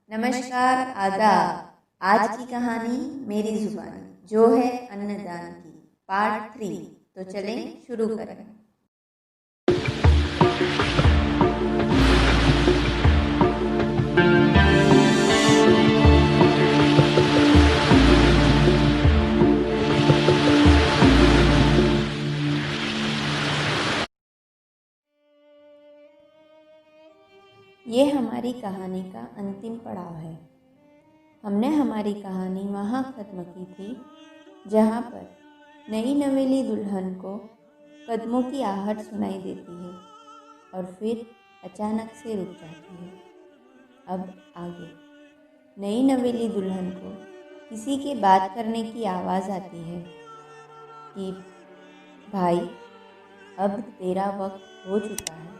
नमस्कार, आदाब। आज की कहानी मेरी जुबानी जो है अन्नदान की पार्ट 3। तो चलें शुरू करें। ये हमारी कहानी का अंतिम पड़ाव है। हमने हमारी कहानी वहाँ ख़त्म की थी जहाँ पर नई नवेली दुल्हन को कदमों की आहट सुनाई देती है और फिर अचानक से रुक जाती है। अब आगे नई नवेली दुल्हन को किसी के बात करने की आवाज़ आती है कि भाई, अब तेरा वक्त हो चुका है।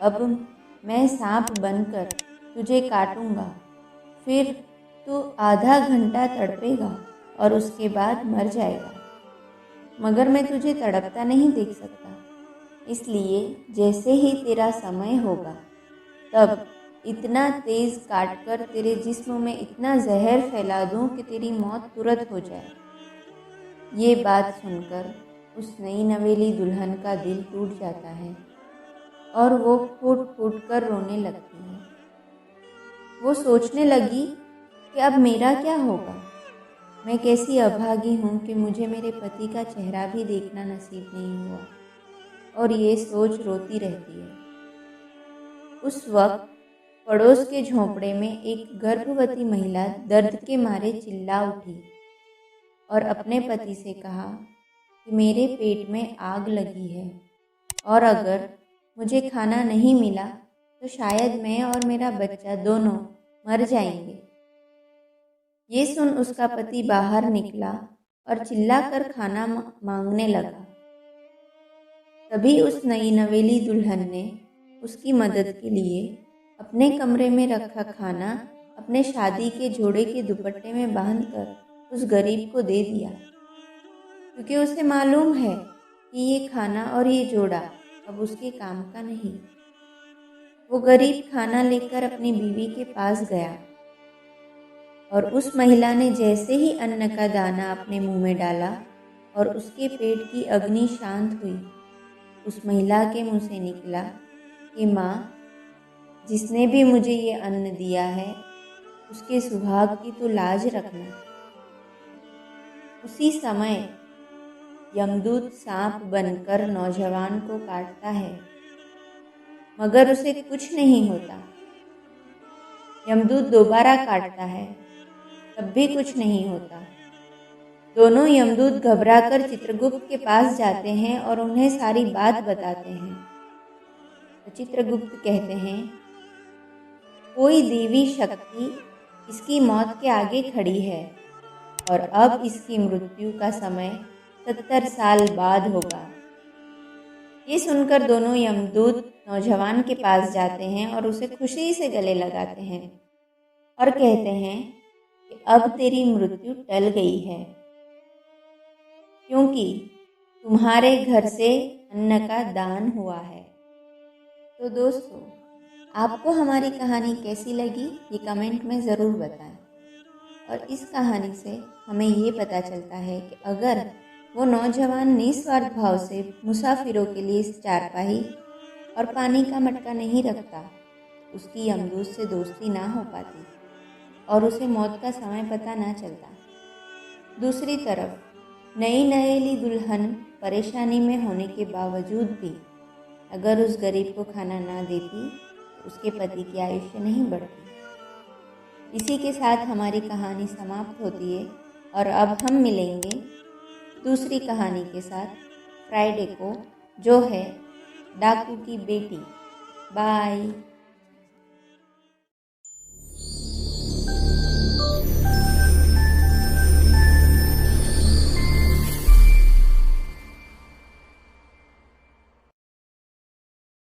अब मैं सांप बनकर तुझे काटूंगा, फिर तू आधा घंटा तड़पेगा और उसके बाद मर जाएगा। मगर मैं तुझे तड़पता नहीं देख सकता, इसलिए जैसे ही तेरा समय होगा तब इतना तेज़ काटकर तेरे जिस्म में इतना जहर फैला दूं कि तेरी मौत तुरंत हो जाए। ये बात सुनकर उस नई नवेली दुल्हन का दिल टूट जाता है और वो फूट फूट कर रोने लगती है। वो सोचने लगी कि अब मेरा क्या होगा। मैं कैसी अभागी हूँ कि मुझे मेरे पति का चेहरा भी देखना नसीब नहीं हुआ, और ये सोच रोती रहती है। उस वक्त पड़ोस के झोंपड़े में एक गर्भवती महिला दर्द के मारे चिल्ला उठी और अपने पति से कहा कि मेरे पेट में आग लगी है और अगर मुझे खाना नहीं मिला तो शायद मैं और मेरा बच्चा दोनों मर जाएंगे। ये सुन उसका पति बाहर निकला और चिल्लाकर खाना मांगने लगा। तभी उस नई नवेली दुल्हन ने उसकी मदद के लिए अपने कमरे में रखा खाना अपने शादी के जोड़े के दुपट्टे में बांधकर उस गरीब को दे दिया, क्योंकि उसे मालूम है कि ये खाना और ये जोड़ा अब उसके काम का नहीं। वो गरीब खाना लेकर अपनी बीवी के पास गया और उस महिला ने जैसे ही अन्न का दाना अपने मुंह में डाला और उसके पेट की अग्नि शांत हुई, उस महिला के मुंह से निकला कि माँ, जिसने भी मुझे ये अन्न दिया है उसके सुहाग की तो लाज रखना। उसी समय यमदूत सांप बनकर नौजवान को काटता है, मगर उसे कुछ नहीं होता। यमदूत दोबारा काटता है, तब भी कुछ नहीं होता। दोनों यमदूत घबराकर चित्रगुप्त के पास जाते हैं और उन्हें सारी बात बताते हैं। तो चित्रगुप्त कहते हैं, कोई देवी शक्ति इसकी मौत के आगे खड़ी है और अब इसकी मृत्यु का समय 70 साल बाद होगा। ये सुनकर दोनों यमदूत नौजवान के पास जाते हैं और उसे खुशी से गले लगाते हैं और कहते हैं कि अब तेरी मृत्यु टल गई है, क्योंकि तुम्हारे घर से अन्न का दान हुआ है। तो दोस्तों, आपको हमारी कहानी कैसी लगी ये कमेंट में ज़रूर बताएं। और इस कहानी से हमें ये पता चलता है कि अगर वो नौजवान निस्वार्थ भाव से मुसाफिरों के लिए चारपाई और पानी का मटका नहीं रखता, उसकी यमदूत से दोस्ती ना हो पाती और उसे मौत का समय पता ना चलता। दूसरी तरफ नई नवेली दुल्हन परेशानी में होने के बावजूद भी अगर उस गरीब को खाना ना देती तो उसके पति की आयुष्य नहीं बढ़ती। इसी के साथ हमारी कहानी समाप्त होती है और अब हम मिलेंगे दूसरी कहानी के साथ फ्राइडे को, जो है डाकू की बेटी। बाय।